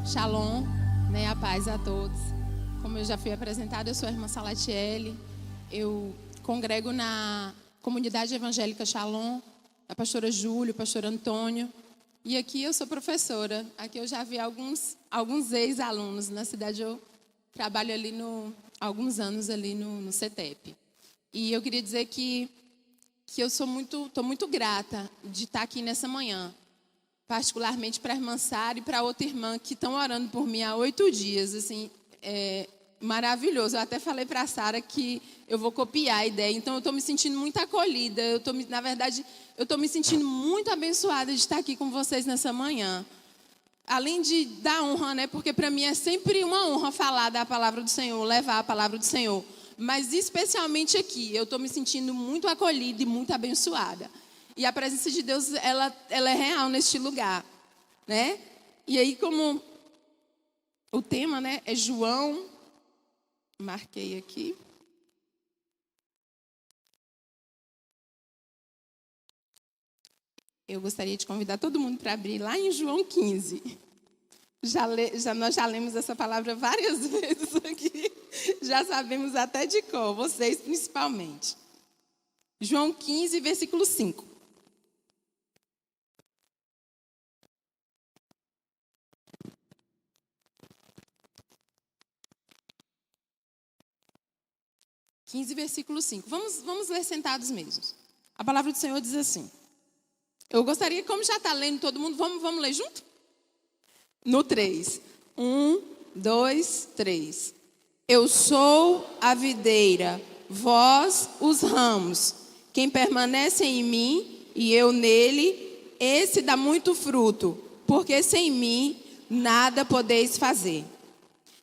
Shalom, né? A paz a todos. Como eu já fui apresentada, eu sou a irmã Salatiele. Eu congrego na comunidade evangélica Shalom, a pastora Júlio, o pastor Antônio. E aqui eu sou professora. Aqui eu já vi alguns ex-alunos. Na cidade eu trabalho ali há alguns anos ali no CETEP. E eu queria dizer que eu estou muito grata de estar aqui nessa manhã. Particularmente para a irmã Sara e para outra irmã que estão orando por mim há 8 dias. Assim, é maravilhoso. Eu até falei para a Sara que eu vou copiar a ideia. Então, eu estou me sentindo muito acolhida. Na verdade, eu estou me sentindo muito abençoada de estar aqui com vocês nessa manhã. Além de dar honra, né? Porque para mim é sempre uma honra falar da palavra do Senhor, levar a palavra do Senhor. Mas especialmente aqui, eu estou me sentindo muito acolhida e muito abençoada. E a presença de Deus, ela é real neste lugar, né? E aí, como o tema, né, é João, marquei aqui. Eu gostaria de convidar todo mundo para abrir lá em João 15. Nós já lemos essa palavra várias vezes aqui. Já sabemos até de cor, vocês principalmente. João 15, versículo 5. Versículo 5. Vamos ler sentados mesmos. A palavra do Senhor diz assim. Eu gostaria, como já está lendo todo mundo, vamos ler junto? No 3. 1, 2, 3. Eu sou a videira, vós os ramos. Quem permanece em mim e eu nele, esse dá muito fruto, porque sem mim nada podeis fazer.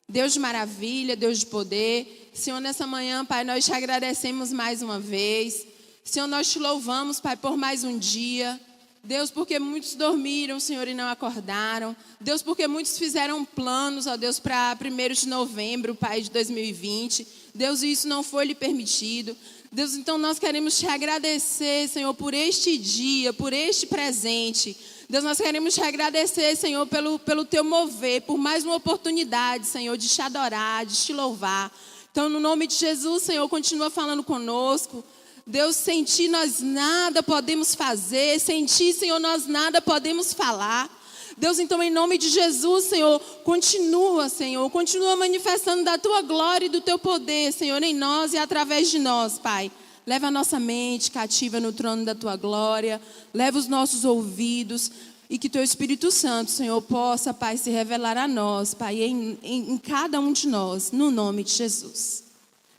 Deus de maravilha, Deus de poder, Senhor, nessa manhã, Pai, nós te agradecemos mais uma vez. Senhor, nós te louvamos, Pai, por mais um dia. Deus, porque muitos dormiram, Senhor, e não acordaram. Deus, porque muitos fizeram planos, ó Deus, para 1º de novembro, Pai, de 2020. Deus, e isso não foi lhe permitido. Deus, então nós queremos te agradecer, Senhor, por este dia, por este presente. Deus, nós queremos te agradecer, Senhor, pelo teu mover, por mais uma oportunidade, Senhor, de te adorar, de te louvar. Então, no nome de Jesus, Senhor, continua falando conosco. Deus, sem ti nós nada podemos fazer. Sem ti, Senhor, nós nada podemos falar. Deus, então, em nome de Jesus, Senhor, continua manifestando da tua glória e do teu poder, Senhor, em nós e através de nós, Pai. Leva a nossa mente cativa no trono da tua glória. Leva os nossos ouvidos. E que teu Espírito Santo, Senhor, possa, Pai, se revelar a nós, Pai, em cada um de nós, no nome de Jesus.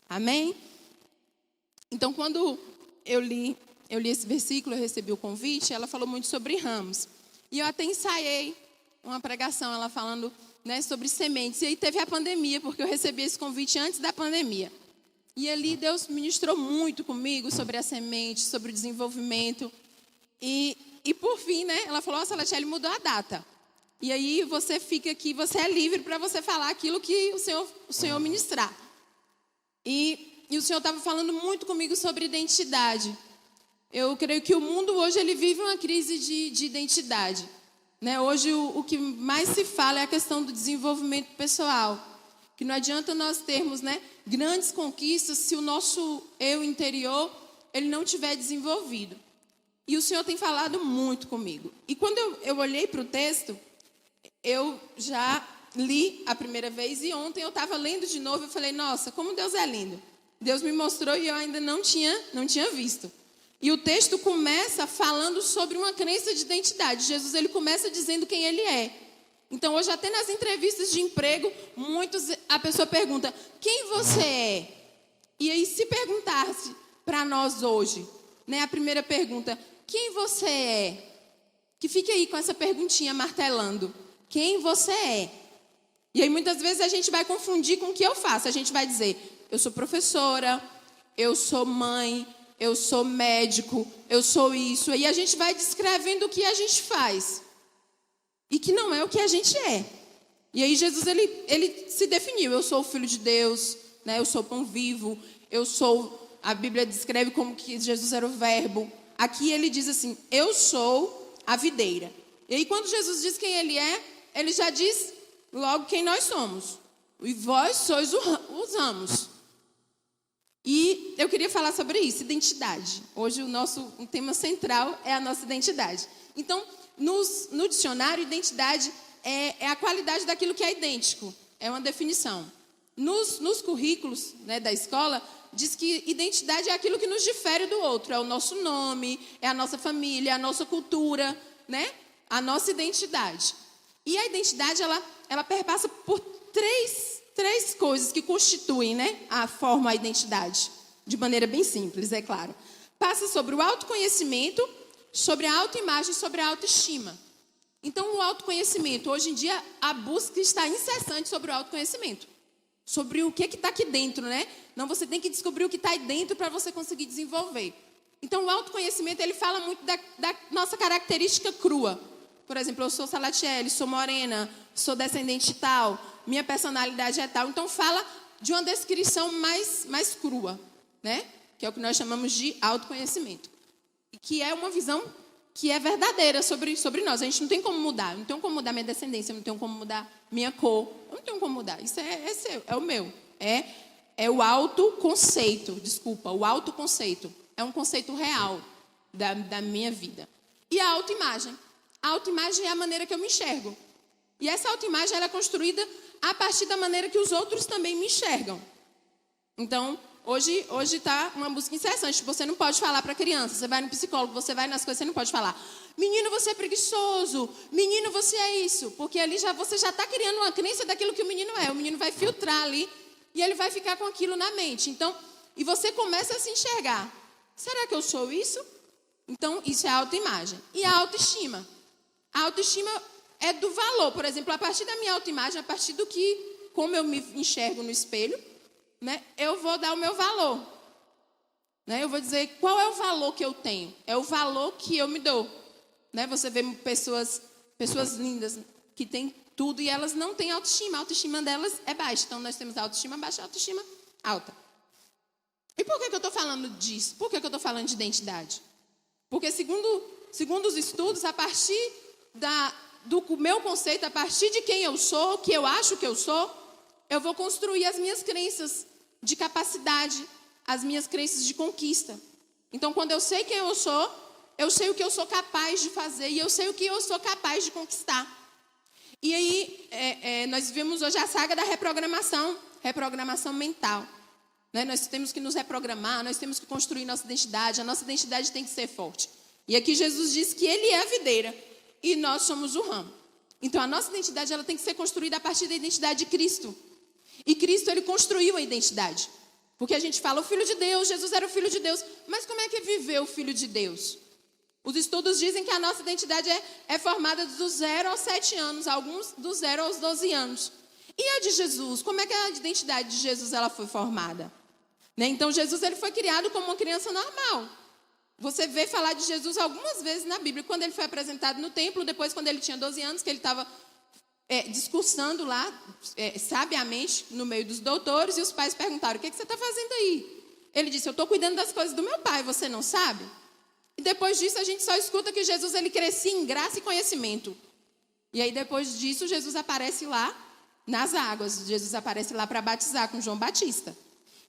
Amém? Então, quando eu li esse versículo, eu recebi o convite, ela falou muito sobre ramos. E eu até ensaiei uma pregação, ela falando, né, sobre sementes. E aí teve a pandemia, porque eu recebi esse convite antes da pandemia. E ali Deus ministrou muito comigo sobre a semente, sobre o desenvolvimento. E por fim, né, ela falou, Salatiele, mudou a data. E aí você fica aqui, você é livre para você falar aquilo que o Senhor ministrar. E o Senhor estava falando muito comigo sobre identidade. Eu creio que o mundo hoje ele vive uma crise de identidade. Né? Hoje o que mais se fala é a questão do desenvolvimento pessoal. Que não adianta nós termos, né, grandes conquistas se o nosso eu interior ele não tiver desenvolvido. E o Senhor tem falado muito comigo. E quando eu olhei para o texto, eu já li a primeira vez e ontem eu estava lendo de novo e falei, nossa, como Deus é lindo. Deus me mostrou e eu ainda não tinha visto. E o texto começa falando sobre uma crença de identidade. Jesus ele começa dizendo quem ele é. Então hoje até nas entrevistas de emprego, a pessoa pergunta, quem você é? E aí se perguntasse para nós hoje, né, a primeira pergunta, quem você é? Que fique aí com essa perguntinha martelando. Quem você é? E aí muitas vezes a gente vai confundir com o que eu faço. A gente vai dizer, eu sou professora, eu sou mãe, eu sou médico, eu sou isso. E a gente vai descrevendo o que a gente faz. E que não é o que a gente é. E aí Jesus, ele se definiu. Eu sou o Filho de Deus, né? Eu sou pão vivo, a Bíblia descreve como que Jesus era o verbo. Aqui ele diz assim, eu sou a videira. E aí quando Jesus diz quem ele é, ele já diz logo quem nós somos. E vós sois os ramos. E eu queria falar sobre isso, identidade. Hoje o tema central é a nossa identidade. Então, no dicionário, identidade é a qualidade daquilo que é idêntico. É uma definição. Nos currículos, né, da escola, diz que identidade é aquilo que nos difere do outro. É o nosso nome, é a nossa família, é a nossa cultura, né? A nossa identidade. E a identidade, ela perpassa por três coisas que constituem, né, a identidade. De maneira bem simples, é claro. Passa sobre o autoconhecimento, sobre a autoimagem, sobre a autoestima. Então, o autoconhecimento, hoje em dia, a busca está incessante sobre o autoconhecimento. Sobre o que está aqui dentro, né? Não, você tem que descobrir o que está aí dentro para você conseguir desenvolver. Então, o autoconhecimento, ele fala muito da nossa característica crua. Por exemplo, eu sou Salatiele, sou morena, sou descendente tal, minha personalidade é tal. Então, fala de uma descrição mais crua, né? Que é o que nós chamamos de autoconhecimento. Que é uma visão que é verdadeira sobre nós. A gente não tem como mudar. Eu não tenho como mudar minha descendência, eu não tenho como mudar minha cor. Eu não tenho como mudar. Isso é seu, é o meu. É o autoconceito, desculpa, o autoconceito. É um conceito real da minha vida. E a autoimagem. A autoimagem é a maneira que eu me enxergo. E essa autoimagem ela é construída a partir da maneira que os outros também me enxergam. Então, hoje está uma busca incessante. Você não pode falar para a criança. Você vai no psicólogo, você vai nas coisas, você não pode falar. Menino, você é preguiçoso. Menino, você é isso. Porque ali você já está criando uma crença daquilo que o menino é. O menino vai filtrar ali e ele vai ficar com aquilo na mente. Então, e você começa a se enxergar. Será que eu sou isso? Então, isso é a autoimagem. E a autoestima. A autoestima é do valor. Por exemplo, a partir da minha autoimagem, a partir do que, como eu me enxergo no espelho, né, eu vou dar o meu valor. Né, eu vou dizer qual é o valor que eu tenho. É o valor que eu me dou. Né, você vê pessoas lindas que têm tudo e elas não têm autoestima. A autoestima delas é baixa. Então, nós temos a autoestima baixa e a autoestima alta. E por que eu estou falando disso? Por que eu estou falando de identidade? Porque, segundo os estudos, a partir do meu conceito, a partir de quem eu sou, o que eu acho que eu sou, eu vou construir as minhas crenças de capacidade, as minhas crenças de conquista. Então, quando eu sei quem eu sei o que eu sou capaz de fazer e eu sei o que eu sou capaz de conquistar. E aí, nós vivemos hoje a saga da reprogramação mental. Né? Nós temos que nos reprogramar, nós temos que construir nossa identidade, a nossa identidade tem que ser forte. E aqui Jesus diz que Ele é a videira e nós somos o ramo. Então, a nossa identidade ela tem que ser construída a partir da identidade de Cristo. E Cristo, Ele construiu a identidade. Porque a gente fala, o Filho de Deus, Jesus era o Filho de Deus. Mas como é que viveu o Filho de Deus? Os estudos dizem que a nossa identidade é formada dos 0 aos 7 anos, alguns dos 0 aos 12 anos. E a de Jesus? Como é que a identidade de Jesus ela foi formada? Né? Então, Jesus ele foi criado como uma criança normal. Você vê falar de Jesus algumas vezes na Bíblia. Quando ele foi apresentado no templo, depois quando ele tinha 12 anos, que ele estava discursando lá, sabiamente, no meio dos doutores, e os pais perguntaram, o que você está fazendo aí? Ele disse, eu estou cuidando das coisas do meu pai, você não sabe? E depois disso, a gente só escuta que Jesus ele crescia em graça e conhecimento. E aí, depois disso, Jesus aparece lá nas águas. Jesus aparece lá para batizar com João Batista.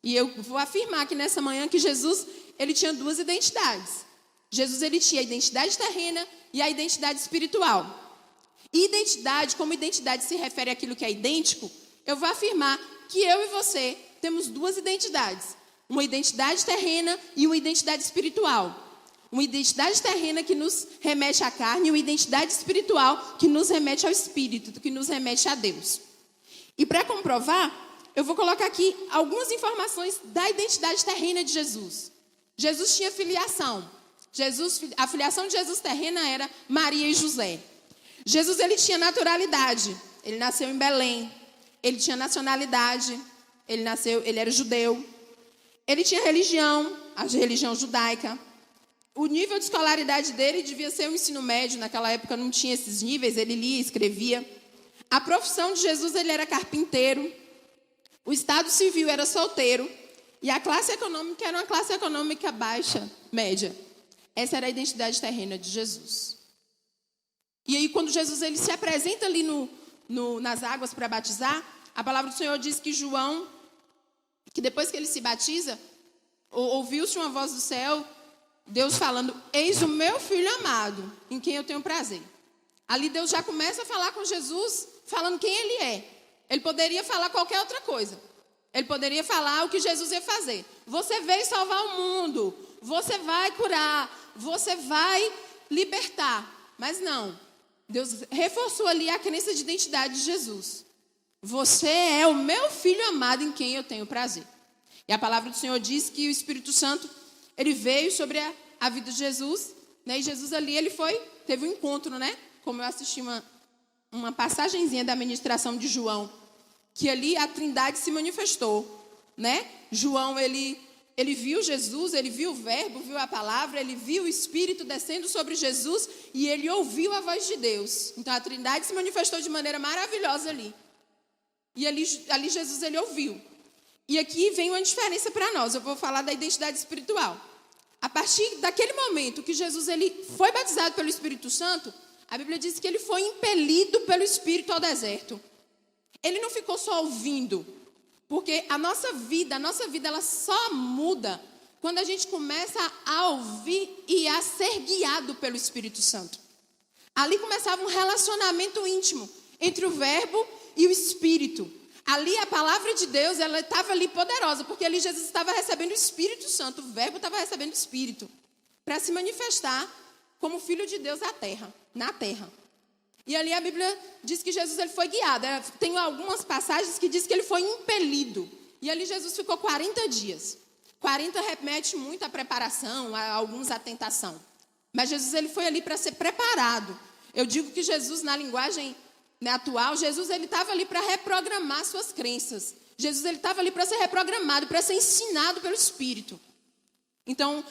E eu vou afirmar aqui nessa manhã que Jesus, ele tinha duas identidades. Jesus, ele tinha a identidade terrena e a identidade espiritual. E identidade, como identidade se refere àquilo que é idêntico, eu vou afirmar que eu e você temos duas identidades. Uma identidade terrena e uma identidade espiritual. Uma identidade terrena que nos remete à carne e uma identidade espiritual que nos remete ao Espírito, que nos remete a Deus. E para comprovar, eu vou colocar aqui algumas informações da identidade terrena de Jesus. Jesus tinha filiação. A filiação de Jesus terrena era Maria e José. Jesus ele tinha naturalidade. Ele nasceu em Belém. Ele tinha nacionalidade. Ele era judeu. Ele tinha religião, a religião judaica. O nível de escolaridade dele devia ser o ensino médio. Naquela época não tinha esses níveis. Ele lia e escrevia. A profissão de Jesus ele era carpinteiro. O estado civil era solteiro. E a classe econômica era uma classe econômica baixa, média. Essa era a identidade terrena de Jesus. E aí, quando Jesus ele se apresenta ali nas águas para batizar, a palavra do Senhor diz que João, que depois que ele se batiza, ouviu-se uma voz do céu, Deus falando: eis o meu filho amado, em quem eu tenho prazer. Ali Deus já começa a falar com Jesus, falando quem ele é. Ele poderia falar qualquer outra coisa. Ele poderia falar o que Jesus ia fazer. Você veio salvar o mundo, você vai curar, você vai libertar. Mas não, Deus reforçou ali a crença de identidade de Jesus. Você é o meu filho amado em quem eu tenho prazer. E a palavra do Senhor diz que o Espírito Santo, ele veio sobre a vida de Jesus, né? E Jesus ali, teve um encontro, né? Como eu assisti uma passagenzinha da ministração de João, que ali a Trindade se manifestou, né? João, ele viu Jesus, ele viu o Verbo, viu a palavra, ele viu o Espírito descendo sobre Jesus e ele ouviu a voz de Deus. Então a Trindade se manifestou de maneira maravilhosa ali. E ali Jesus, ele ouviu. E aqui vem uma diferença para nós. Eu vou falar da identidade espiritual. A partir daquele momento que Jesus ele foi batizado pelo Espírito Santo, a Bíblia diz que ele foi impelido pelo Espírito ao deserto. Ele não ficou só ouvindo, porque a nossa vida ela só muda quando a gente começa a ouvir e a ser guiado pelo Espírito Santo. Ali começava um relacionamento íntimo entre o Verbo e o Espírito. Ali a palavra de Deus, ela estava ali poderosa, porque ali Jesus estava recebendo o Espírito Santo, o Verbo estava recebendo o Espírito, para se manifestar como Filho de Deus na terra. E ali a Bíblia diz que Jesus ele foi guiado. Tem algumas passagens que diz que ele foi impelido. E ali Jesus ficou 40 dias. 40 remete muito à preparação, a alguns à tentação. Mas Jesus ele foi ali para ser preparado. Eu digo que Jesus, na linguagem atual, Jesus ele estava ali para reprogramar suas crenças. Jesus ele estava ali para ser reprogramado, para ser ensinado pelo Espírito. Então,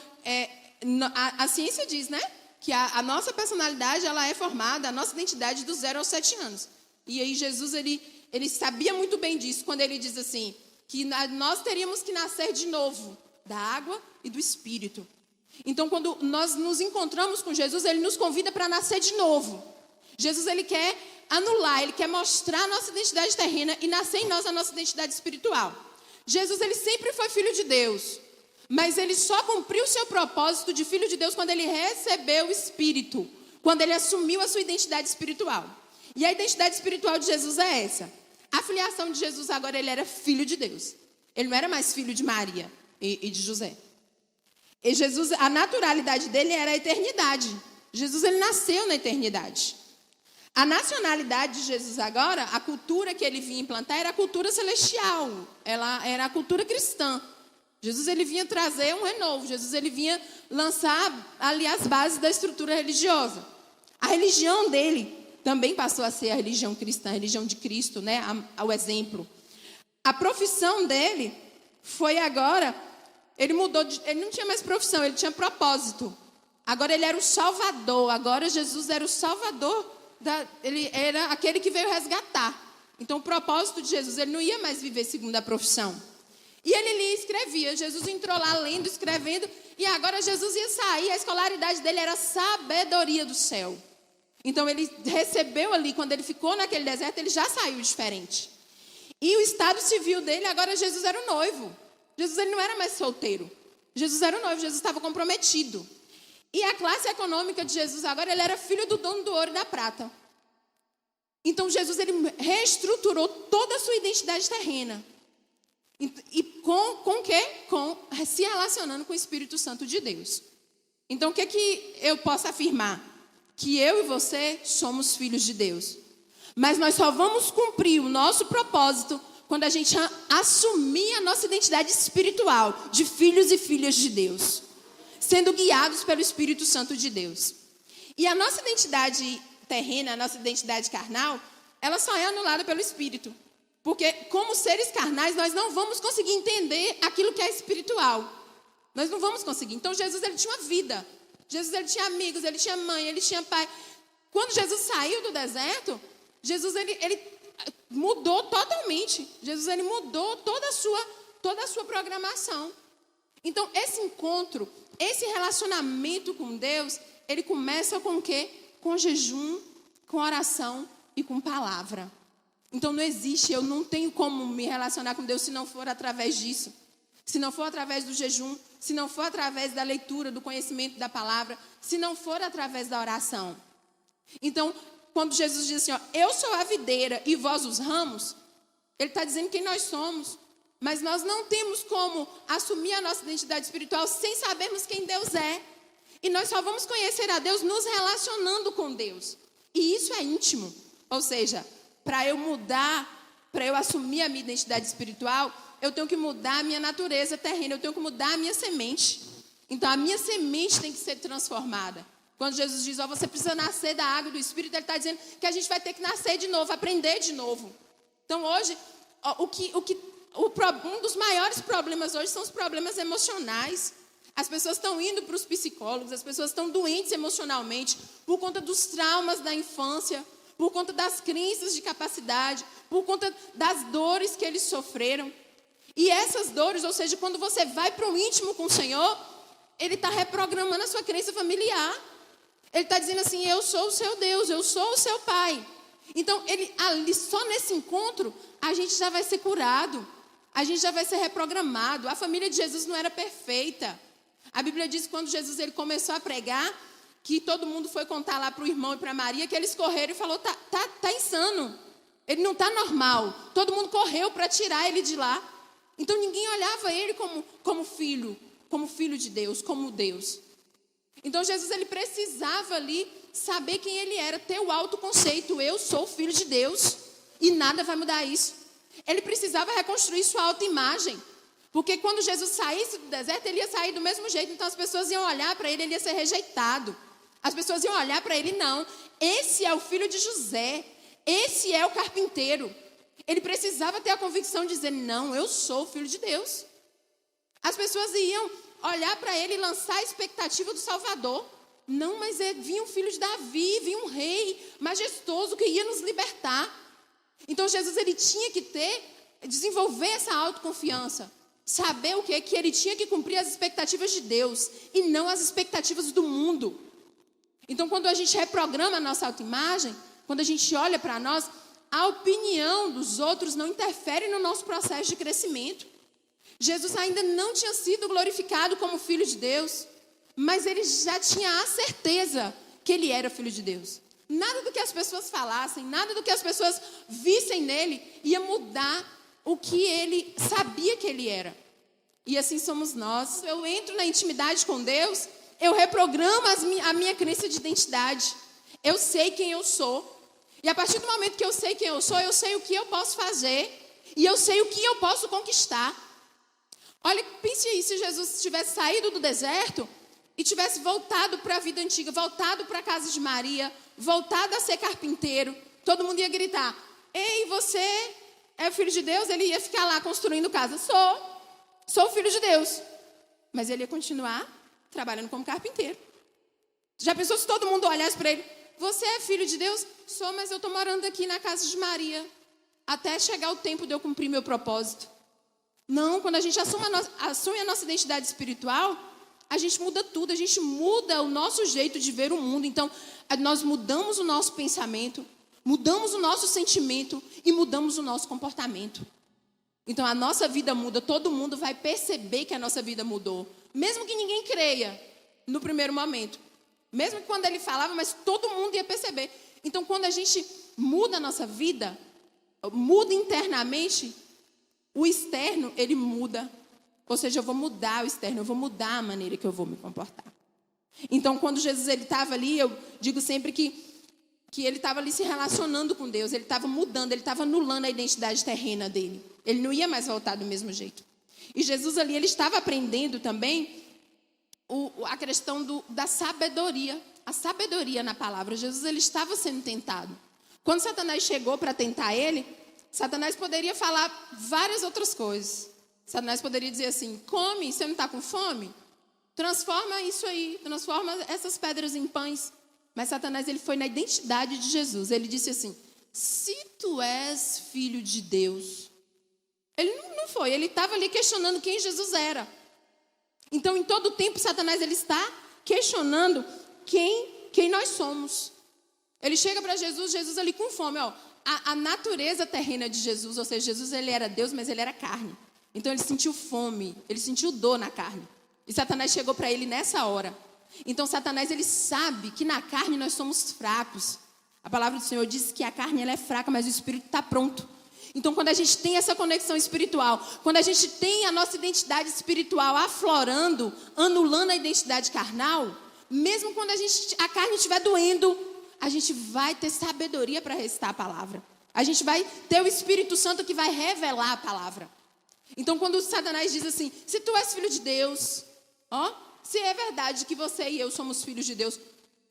a ciência diz, né? Que a nossa personalidade, ela é formada, a nossa identidade dos 0 aos 7 anos. E aí Jesus, ele sabia muito bem disso, quando ele diz assim, que nós teríamos que nascer de novo, da água e do Espírito. Então, quando nós nos encontramos com Jesus, ele nos convida para nascer de novo. Jesus, ele quer anular, ele quer mostrar a nossa identidade terrena e nascer em nós a nossa identidade espiritual. Jesus, ele sempre foi filho de Deus. Mas ele só cumpriu o seu propósito de filho de Deus quando ele recebeu o Espírito, quando ele assumiu a sua identidade espiritual. E a identidade espiritual de Jesus é essa. A filiação de Jesus agora, ele era filho de Deus. Ele não era mais filho de Maria e de José. E Jesus, a naturalidade dele era a eternidade. Jesus, ele nasceu na eternidade. A nacionalidade de Jesus agora, a cultura que ele vinha implantar era a cultura celestial. Ela era a cultura cristã. Jesus ele vinha trazer um renovo. Jesus ele vinha lançar ali as bases da estrutura religiosa. A religião dele também passou a ser a religião cristã, a religião de Cristo, né? Ao exemplo. A profissão dele foi agora, ele mudou, ele não tinha mais profissão, ele tinha propósito. Agora ele era o Salvador, agora Jesus era o Salvador, ele era aquele que veio resgatar. Então o propósito de Jesus, ele não ia mais viver segundo a profissão. E ele lia e escrevia. Jesus entrou lá lendo, escrevendo. E agora Jesus ia sair. A escolaridade dele era a sabedoria do céu. Então ele recebeu ali, quando ele ficou naquele deserto, ele já saiu diferente. E o estado civil dele, agora Jesus era o noivo. Jesus ele não era mais solteiro. Jesus era o noivo, Jesus estava comprometido. E a classe econômica de Jesus agora, ele era filho do dono do ouro e da prata. Então Jesus ele reestruturou toda a sua identidade terrena. E com o quê? Se relacionando com o Espírito Santo de Deus. Então, o que eu posso afirmar? Que eu e você somos filhos de Deus. Mas nós só vamos cumprir o nosso propósito quando a gente assumir a nossa identidade espiritual de filhos e filhas de Deus, sendo guiados pelo Espírito Santo de Deus. E a nossa identidade terrena, a nossa identidade carnal, ela só é anulada pelo Espírito. Porque, como seres carnais, nós não vamos conseguir entender aquilo que é espiritual. Nós não vamos conseguir. Então, Jesus, ele tinha uma vida. Jesus, ele tinha amigos, ele tinha mãe, ele tinha pai. Quando Jesus saiu do deserto, Jesus, ele mudou totalmente. Jesus, ele mudou toda a sua programação. Então, esse encontro, esse relacionamento com Deus, ele começa com o quê? Com jejum, com oração e com palavra. Então não existe, eu não tenho como me relacionar com Deus se não for através disso. Se não for através do jejum, se não for através da leitura, do conhecimento da palavra, se não for através da oração. Então, quando Jesus diz assim, ó, eu sou a videira e vós os ramos, ele está dizendo quem nós somos. Mas nós não temos como assumir a nossa identidade espiritual sem sabermos quem Deus é. E nós só vamos conhecer a Deus nos relacionando com Deus. E isso é íntimo. Ou seja, para eu mudar, para eu assumir a minha identidade espiritual, eu tenho que mudar a minha natureza terrena, eu tenho que mudar a minha semente. Então, a minha semente tem que ser transformada. Quando Jesus diz, ó, você precisa nascer da água e do Espírito, ele está dizendo que a gente vai ter que nascer de novo, aprender de novo. Então, hoje, ó, um dos maiores problemas hoje são os problemas emocionais. As pessoas estão indo para os psicólogos, as pessoas estão doentes emocionalmente por conta dos traumas da infância, por conta das crenças de capacidade, por conta das dores que eles sofreram. E essas dores, ou seja, quando você vai para o íntimo com o Senhor, ele está reprogramando a sua crença familiar. Ele está dizendo assim, eu sou o seu Deus, eu sou o seu Pai. Então, ali, só nesse encontro, a gente já vai ser curado. A gente já vai ser reprogramado. A família de Jesus não era perfeita. A Bíblia diz que quando Jesus ele começou a pregar, que todo mundo foi contar lá para o irmão e para Maria, que eles correram e falou, tá insano. Ele não está normal. Todo mundo correu para tirar ele de lá. Então, ninguém olhava ele como filho de Deus, como Deus. Então, Jesus ele precisava ali saber quem ele era, ter o autoconceito. Eu sou filho de Deus e nada vai mudar isso. Ele precisava reconstruir sua autoimagem. Porque quando Jesus saísse do deserto, ele ia sair do mesmo jeito. Então, as pessoas iam olhar para ele, ele ia ser rejeitado. As pessoas iam olhar para ele, não. Esse é o filho de José. Esse é o carpinteiro. Ele precisava ter a convicção de dizer, não, eu sou o filho de Deus. As pessoas iam olhar para ele e lançar a expectativa do Salvador. Não, mas vinha um filho de Davi, vinha um rei majestoso que ia nos libertar. Então Jesus ele tinha que desenvolver essa autoconfiança. Saber o quê? Que ele tinha que cumprir as expectativas de Deus e não as expectativas do mundo. Então quando a gente reprograma a nossa autoimagem, quando a gente olha para nós, a opinião dos outros não interfere no nosso processo de crescimento. Jesus ainda não tinha sido glorificado como filho de Deus, mas ele já tinha a certeza que ele era filho de Deus. Nada do que as pessoas falassem, nada do que as pessoas vissem nele ia mudar o que ele sabia que ele era. E assim somos nós. Eu entro na intimidade com Deus, eu reprogramo a minha crença de identidade. Eu sei quem eu sou. E a partir do momento que eu sei quem eu sou, eu sei o que eu posso fazer e eu sei o que eu posso conquistar. Olha, pense aí, se Jesus tivesse saído do deserto e tivesse voltado para a vida antiga, voltado para a casa de Maria, voltado a ser carpinteiro, todo mundo ia gritar, ei, você é filho de Deus? Ele ia ficar lá construindo casa. Sou filho de Deus. Mas ele ia continuar trabalhando como carpinteiro. Já pensou se todo mundo olhasse para ele, você é filho de Deus? Sou, mas eu estou morando aqui na casa de Maria, até chegar o tempo de eu cumprir meu propósito. Não, quando a gente assume a nossa identidade espiritual, a gente muda tudo, a gente muda o nosso jeito de ver o mundo. Então, nós mudamos o nosso pensamento, mudamos o nosso sentimento e mudamos o nosso comportamento. Então, a nossa vida muda, todo mundo vai perceber que a nossa vida mudou. Mesmo que ninguém creia no primeiro momento. Mesmo que quando ele falava, mas todo mundo ia perceber. Então, quando a gente muda a nossa vida, muda internamente, o externo, ele muda. Ou seja, eu vou mudar o externo, eu vou mudar a maneira que eu vou me comportar. Então, quando Jesus estava ali, eu digo sempre que ele estava ali se relacionando com Deus, ele estava mudando, ele estava anulando a identidade terrena dele. Ele não ia mais voltar do mesmo jeito. E Jesus ali, ele estava aprendendo também a questão da sabedoria. A sabedoria na palavra. Jesus, ele estava sendo tentado. Quando Satanás chegou para tentar ele, Satanás poderia falar várias outras coisas. Satanás poderia dizer assim, come, você não está com fome? Transforma isso aí, transforma essas pedras em pães. Mas Satanás, ele foi na identidade de Jesus. Ele disse assim, se tu és filho de Deus. Ele não foi, ele estava ali questionando quem Jesus era. Então, em todo tempo, Satanás, ele está questionando quem nós somos. Ele chega para Jesus ali com fome, ó. a natureza terrena de Jesus, ou seja, Jesus ele era Deus, mas ele era carne. Então ele sentiu fome, ele sentiu dor na carne. E Satanás chegou para ele nessa hora. Então Satanás ele sabe que na carne nós somos fracos. A palavra do Senhor diz que a carne ela é fraca, mas o espírito está pronto. Então quando a gente tem essa conexão espiritual, quando a gente tem a nossa identidade espiritual aflorando, anulando a identidade carnal, mesmo quando a carne estiver doendo, a gente vai ter sabedoria para recitar a palavra. A gente vai ter o Espírito Santo que vai revelar a palavra. Então quando Satanás diz assim, se tu és filho de Deus, se é verdade que você e eu somos filhos de Deus,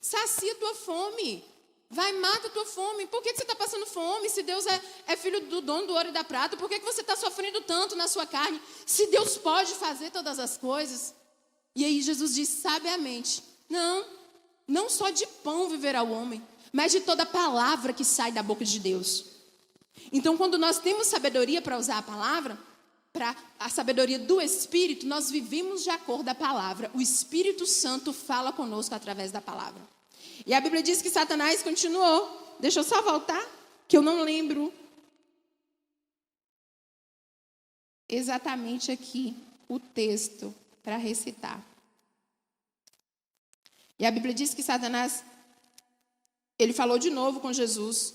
sacia tua fome. Vai, mata a tua fome. Por que você está passando fome? Se Deus é filho do dono do ouro e da prata, por que você está sofrendo tanto na sua carne? Se Deus pode fazer todas as coisas. E aí Jesus diz sabiamente, não só de pão viverá o homem, mas de toda palavra que sai da boca de Deus. Então quando nós temos sabedoria para usar a palavra, para a sabedoria do Espírito, nós vivemos de acordo com a palavra. O Espírito Santo fala conosco através da palavra. E a Bíblia diz que Satanás continuou. Deixa eu só voltar, que eu não lembro exatamente aqui o texto para recitar. E a Bíblia diz que Satanás, ele falou de novo com Jesus.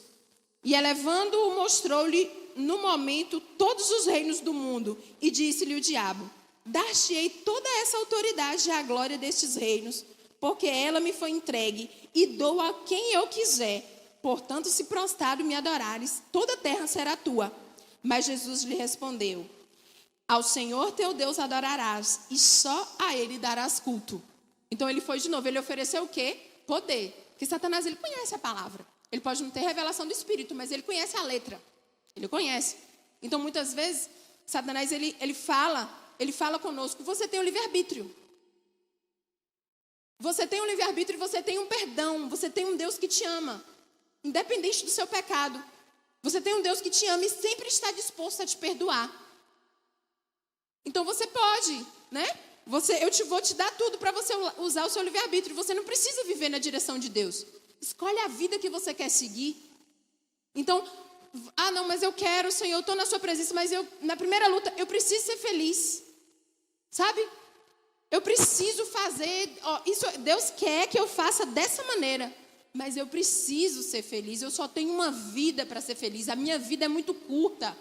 E elevando-o, mostrou-lhe no momento todos os reinos do mundo. E disse-lhe o diabo, dar-te-ei toda essa autoridade e a glória destes reinos, porque ela me foi entregue e dou a quem eu quiser. Portanto, se prostrado me adorares, toda a terra será tua. Mas Jesus lhe respondeu, ao Senhor teu Deus adorarás, e só a Ele darás culto. Então ele foi de novo, ele ofereceu o quê? Poder. Porque Satanás, ele conhece a palavra. Ele pode não ter revelação do Espírito, mas ele conhece a letra. Ele conhece. Então muitas vezes, Satanás, ele fala conosco, você tem o livre-arbítrio. Você tem um livre-arbítrio e você tem um perdão. Você tem um Deus que te ama, independente do seu pecado. Você tem um Deus que te ama e sempre está disposto a te perdoar. Então você pode, né? Eu vou te dar tudo para você usar o seu livre-arbítrio. Você não precisa viver na direção de Deus. Escolhe a vida que você quer seguir. Então, não, mas eu quero, Senhor, eu estou na sua presença, mas na primeira luta, eu preciso ser feliz. Sabe? Eu preciso fazer, isso Deus quer que eu faça dessa maneira, mas eu preciso ser feliz. Eu só tenho uma vida para ser feliz. A minha vida é muito curta.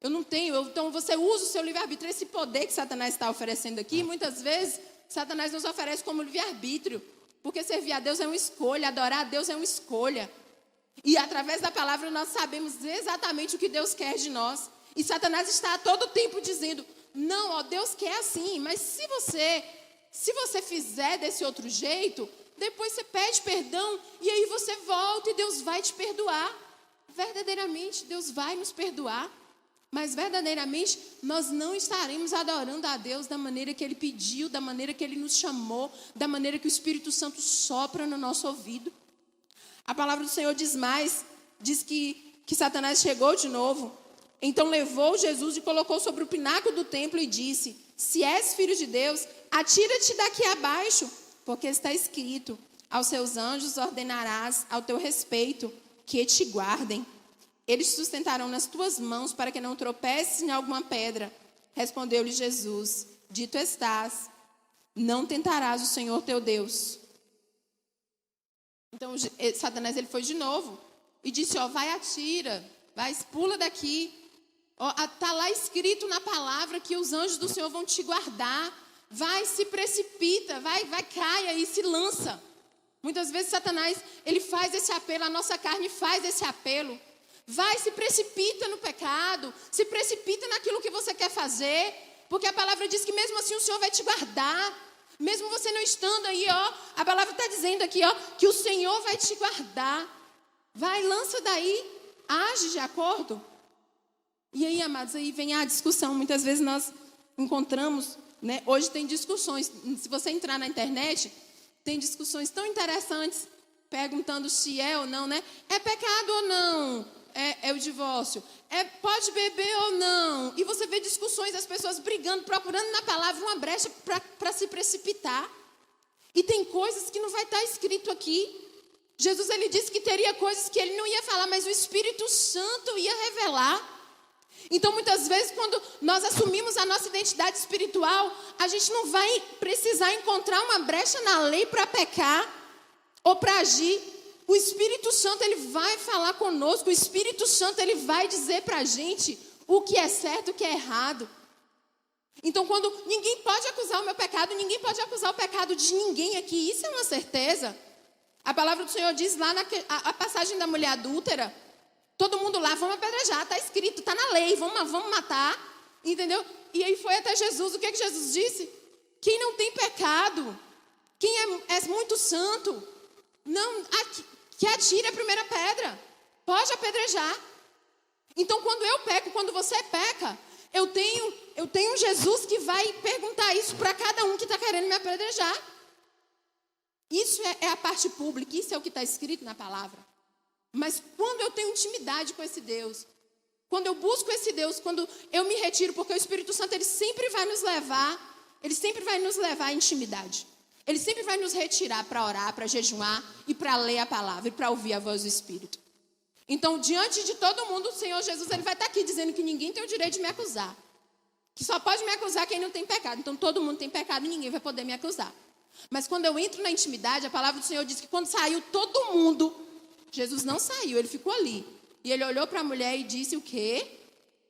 Eu não tenho. Então você usa o seu livre-arbítrio, esse poder que Satanás está oferecendo aqui. Muitas vezes Satanás nos oferece como livre-arbítrio, porque servir a Deus é uma escolha, adorar a Deus é uma escolha. E através da palavra nós sabemos exatamente o que Deus quer de nós. E Satanás está a todo tempo dizendo, não, Deus quer assim, mas se você fizer desse outro jeito, depois você pede perdão e aí você volta e Deus vai te perdoar. Verdadeiramente, Deus vai nos perdoar, mas verdadeiramente nós não estaremos adorando a Deus da maneira que Ele pediu, da maneira que Ele nos chamou, da maneira que o Espírito Santo sopra no nosso ouvido. A palavra do Senhor diz mais, diz que Satanás chegou de novo. Então levou Jesus e colocou sobre o pináculo do templo e disse, se és filho de Deus, atira-te daqui abaixo, porque está escrito, aos seus anjos ordenarás ao teu respeito que te guardem. Eles te sustentarão nas tuas mãos para que não tropeces em alguma pedra. Respondeu-lhe Jesus, dito estás, não tentarás o Senhor teu Deus. Então Satanás ele foi de novo e disse, vai atira, vai pula daqui. Está lá escrito na palavra que os anjos do Senhor vão te guardar. Vai, se precipita, vai, cai aí, se lança. Muitas vezes Satanás, ele faz esse apelo, a nossa carne faz esse apelo. Vai, se precipita no pecado, se precipita naquilo que você quer fazer, porque a palavra diz que mesmo assim o Senhor vai te guardar. Mesmo você não estando aí, a palavra está dizendo aqui, que o Senhor vai te guardar. Vai, lança daí, age de acordo. E aí, amados, aí vem a discussão. Muitas vezes nós encontramos, né? Hoje tem discussões, se você entrar na internet, tem discussões tão interessantes, perguntando se é ou não, né? É pecado ou não? É o divórcio. Pode beber ou não? E você vê discussões, as pessoas brigando, procurando na palavra uma brecha para se precipitar. E tem coisas que não vai estar escrito aqui. Jesus, ele disse que teria coisas que ele não ia falar, mas o Espírito Santo ia revelar. Então, muitas vezes, quando nós assumimos a nossa identidade espiritual, a gente não vai precisar encontrar uma brecha na lei para pecar ou para agir. O Espírito Santo, ele vai falar conosco. O Espírito Santo, ele vai dizer para a gente o que é certo e o que é errado. Então, quando ninguém pode acusar o meu pecado, ninguém pode acusar o pecado de ninguém aqui. Isso é uma certeza. A palavra do Senhor diz lá a passagem da mulher adúltera. Todo mundo lá, vamos apedrejar, está escrito, está na lei, vamos matar, entendeu? E aí foi até Jesus, o que Jesus disse? Quem não tem pecado, quem é muito santo, não, que atire a primeira pedra, pode apedrejar. Então, quando eu peco, quando você peca, eu tenho um Jesus que vai perguntar isso para cada um que está querendo me apedrejar. Isso é a parte pública, isso é o que está escrito na palavra. Mas quando eu tenho intimidade com esse Deus, quando eu busco esse Deus, quando eu me retiro, porque o Espírito Santo, ele sempre vai nos levar à intimidade. Ele sempre vai nos retirar para orar, para jejuar e para ler a palavra e para ouvir a voz do Espírito. Então, diante de todo mundo, o Senhor Jesus, ele vai estar aqui dizendo que ninguém tem o direito de me acusar. Que só pode me acusar quem não tem pecado. Então, todo mundo tem pecado e ninguém vai poder me acusar. Mas quando eu entro na intimidade, a palavra do Senhor diz que quando saiu todo mundo, Jesus não saiu, ele ficou ali. E ele olhou para a mulher e disse o quê?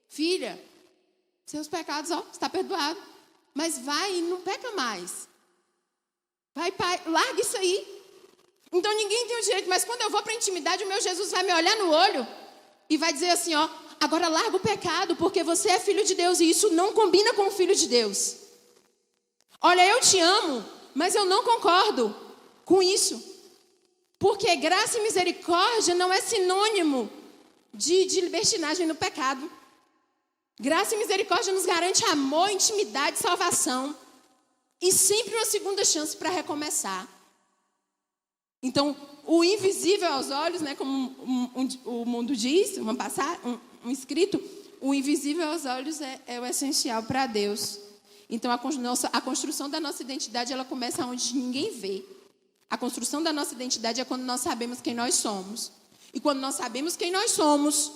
Filha, seus pecados, está perdoado. Mas vai e não peca mais. Vai, pai, larga isso aí. Então ninguém tem o direito, mas quando eu vou para a intimidade, o meu Jesus vai me olhar no olho e vai dizer assim, agora larga o pecado, porque você é filho de Deus e isso não combina com o filho de Deus. Olha, eu te amo, mas eu não concordo com isso. Porque graça e misericórdia não é sinônimo de libertinagem no pecado. Graça e misericórdia nos garante amor, intimidade, salvação. E sempre uma segunda chance para recomeçar. Então, o invisível aos olhos, né, como o mundo diz, um escrito, o invisível aos olhos é o essencial para Deus. Então, a construção da nossa identidade, ela começa onde ninguém vê. A construção da nossa identidade é quando nós sabemos quem nós somos. E quando nós sabemos quem nós somos,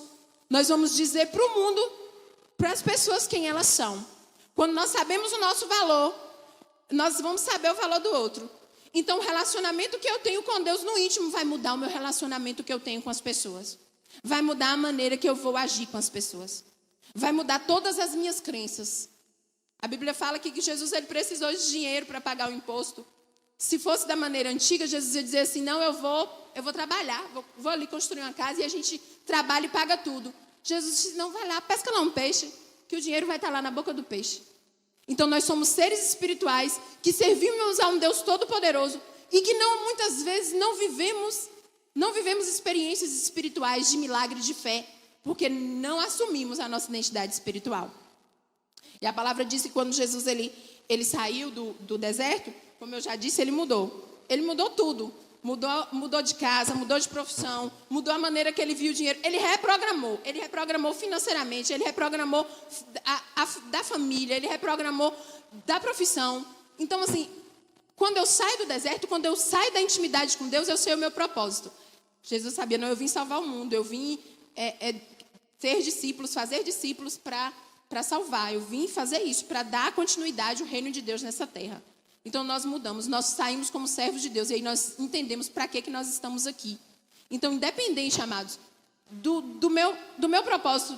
nós vamos dizer para o mundo, para as pessoas quem elas são. Quando nós sabemos o nosso valor, nós vamos saber o valor do outro. Então, o relacionamento que eu tenho com Deus no íntimo vai mudar o meu relacionamento que eu tenho com as pessoas. Vai mudar a maneira que eu vou agir com as pessoas. Vai mudar todas as minhas crenças. A Bíblia fala que Jesus, ele precisou de dinheiro para pagar o imposto. Se fosse da maneira antiga, Jesus ia dizer assim, não, eu vou trabalhar, vou ali construir uma casa e a gente trabalha e paga tudo. Jesus disse, não, vai lá, pesca lá um peixe, que o dinheiro vai estar lá na boca do peixe. Então, nós somos seres espirituais que servimos a um Deus todo-poderoso e que muitas vezes não vivemos experiências espirituais de milagre de fé, porque não assumimos a nossa identidade espiritual. E a palavra diz que quando Jesus ele saiu do deserto, como eu já disse, ele mudou. Ele mudou tudo. Mudou de casa, mudou de profissão, mudou a maneira que ele viu o dinheiro. Ele reprogramou financeiramente, ele reprogramou da família, ele reprogramou da profissão. Então, assim, quando eu saio do deserto, quando eu saio da intimidade com Deus, eu sei o meu propósito. Jesus sabia, não, eu vim salvar o mundo, eu vim ter discípulos, fazer discípulos para salvar. Eu vim fazer isso, para dar continuidade ao reino de Deus nessa terra. Então, nós mudamos, nós saímos como servos de Deus. E aí nós entendemos para que nós estamos aqui. Então, independente, amados, do meu propósito,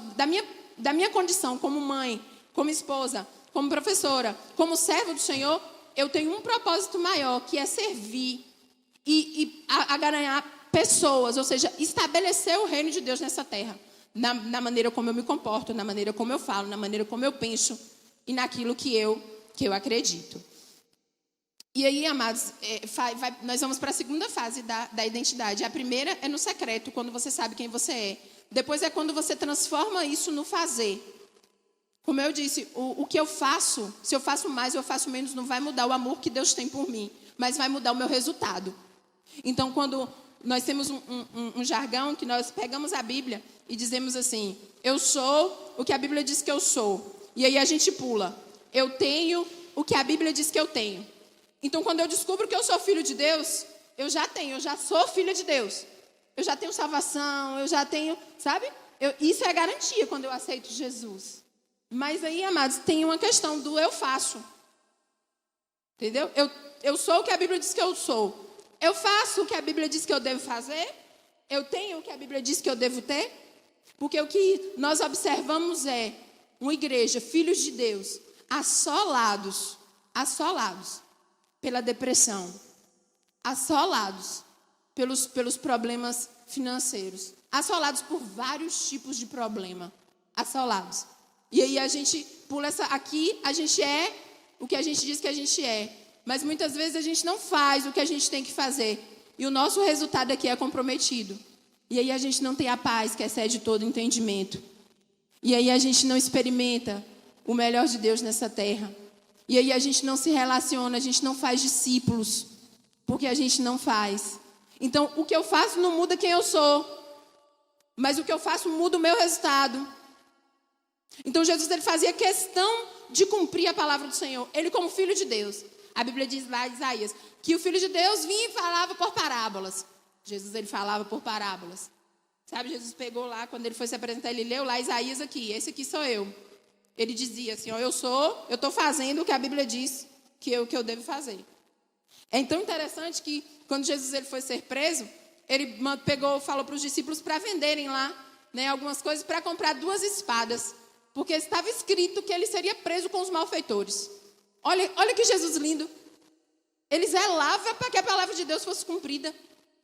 da minha condição como mãe, como esposa, como professora, como servo do Senhor, eu tenho um propósito maior, que é servir e ganhar pessoas. Ou seja, estabelecer o reino de Deus nessa terra. Na maneira como eu me comporto, na maneira como eu falo, na maneira como eu penso e naquilo que eu acredito. E aí, amados, nós vamos para a segunda fase da identidade. A primeira é no secreto, quando você sabe quem você é. Depois é quando você transforma isso no fazer. Como eu disse, o que eu faço, se eu faço mais ou eu faço menos, não vai mudar o amor que Deus tem por mim, mas vai mudar o meu resultado. Então, quando nós temos um jargão que nós pegamos a Bíblia e dizemos assim, eu sou o que a Bíblia diz que eu sou. E aí a gente pula, eu tenho o que a Bíblia diz que eu tenho. Então, quando eu descubro que eu sou filho de Deus, eu já sou filha de Deus. Eu já tenho salvação, eu já tenho, sabe? Isso é garantia quando eu aceito Jesus. Mas aí, amados, tem uma questão do eu faço. Entendeu? Eu sou o que a Bíblia diz que eu sou. Eu faço o que a Bíblia diz que eu devo fazer. Eu tenho o que a Bíblia diz que eu devo ter. Porque o que nós observamos é uma igreja, filhos de Deus, assolados pela depressão, assolados pelos problemas financeiros, assolados por vários tipos de problema, assolados. E aí a gente pula aqui, a gente é o que a gente diz que a gente é, mas muitas vezes a gente não faz o que a gente tem que fazer, e o nosso resultado aqui é comprometido. E aí a gente não tem a paz que excede todo entendimento. E aí a gente não experimenta o melhor de Deus nessa terra. E aí a gente não se relaciona, a gente não faz discípulos, porque a gente não faz. Então, o que eu faço não muda quem eu sou, mas o que eu faço muda o meu resultado. Então, Jesus, ele fazia questão de cumprir a palavra do Senhor. Ele, como filho de Deus, a Bíblia diz lá em Isaías, que o filho de Deus vinha e falava por parábolas. Jesus, ele falava por parábolas. Sabe, Jesus pegou lá, quando ele foi se apresentar, ele leu lá Isaías aqui, esse aqui sou eu. Ele dizia assim, ó, eu estou fazendo o que a Bíblia diz que eu devo fazer. É tão interessante que, quando Jesus ele foi ser preso, ele falou para os discípulos para venderem lá, né, algumas coisas, para comprar 2 espadas. Porque estava escrito que ele seria preso com os malfeitores. Olha que Jesus lindo. Ele zelava para que a palavra de Deus fosse cumprida.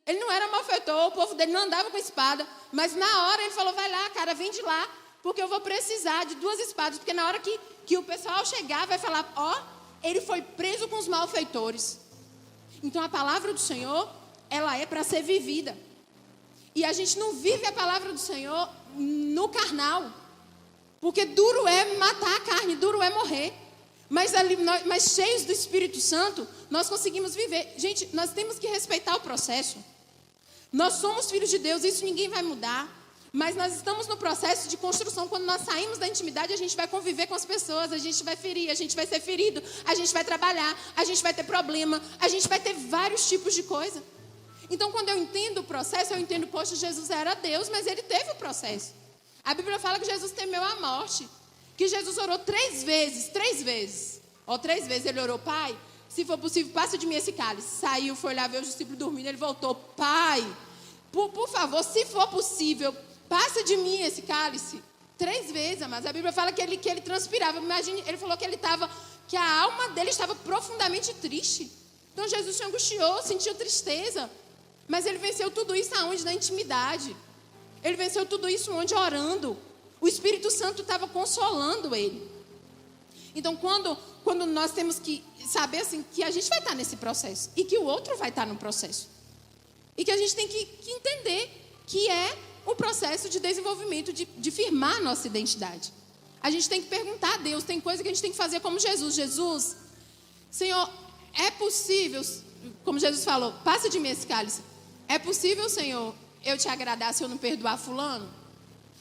Ele não era malfeitor, o povo dele não andava com espada. Mas na hora ele falou, vai lá, cara, vende lá, porque eu vou precisar de 2 espadas. Porque na hora que o pessoal chegar, vai falar, ele foi preso com os malfeitores. Então a palavra do Senhor, ela é para ser vivida. E a gente não vive a palavra do Senhor no carnal. Porque duro é matar a carne, duro é morrer. Mas cheios do Espírito Santo, nós conseguimos viver. Gente, nós temos que respeitar o processo. Nós somos filhos de Deus, isso ninguém vai mudar. Mas nós estamos no processo de construção. Quando nós saímos da intimidade, a gente vai conviver com as pessoas, a gente vai ferir, a gente vai ser ferido, a gente vai trabalhar, a gente vai ter problema, a gente vai ter vários tipos de coisa. Então, quando eu entendo o processo, eu entendo, poxa, Jesus era Deus, mas ele teve o processo. A Bíblia fala que Jesus temeu a morte, que Jesus orou 3 vezes. 3 vezes ele orou, Pai, se for possível, passa de mim esse cálice. Saiu, foi lá ver os discípulos dormindo, ele voltou, Pai, por favor, se for possível, passa de mim esse cálice. 3 vezes, mas a Bíblia fala que ele transpirava. Imagine, ele falou que a alma dele estava profundamente triste. Então Jesus se angustiou, sentiu tristeza. Mas ele venceu tudo isso aonde? Na intimidade. Ele venceu tudo isso onde? Orando. O Espírito Santo estava consolando ele. Então, quando nós temos que saber assim, que a gente vai estar nesse processo e que o outro vai estar no processo. E que a gente tem que entender que é um processo de desenvolvimento, de firmar a nossa identidade. A gente tem que perguntar a Deus, tem coisa que a gente tem que fazer como Jesus. Jesus, Senhor, é possível, como Jesus falou, passa de mim esse cálice. É possível, Senhor, eu te agradar se eu não perdoar fulano?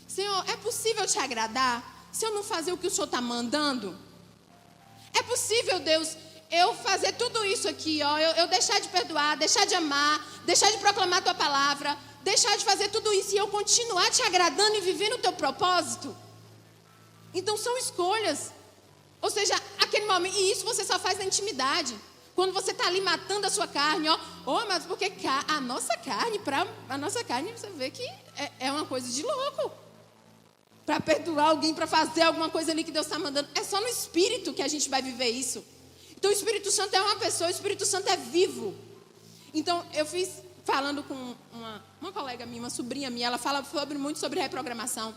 Senhor, é possível te agradar se eu não fazer o que o Senhor está mandando? É possível, Deus, eu fazer tudo isso aqui, eu deixar de perdoar, deixar de amar, deixar de proclamar a tua palavra, deixar de fazer tudo isso e eu continuar te agradando e vivendo o teu propósito? Então são escolhas. Ou seja, aquele momento, e isso você só faz na intimidade. Quando você está ali matando a sua carne, mas porque a nossa carne, você vê que é uma coisa de louco. Para perdoar alguém, para fazer alguma coisa ali que Deus está mandando. É só no Espírito que a gente vai viver isso. Então o Espírito Santo é uma pessoa, o Espírito Santo é vivo. Então eu falando com uma colega minha, uma sobrinha minha, ela fala muito sobre reprogramação.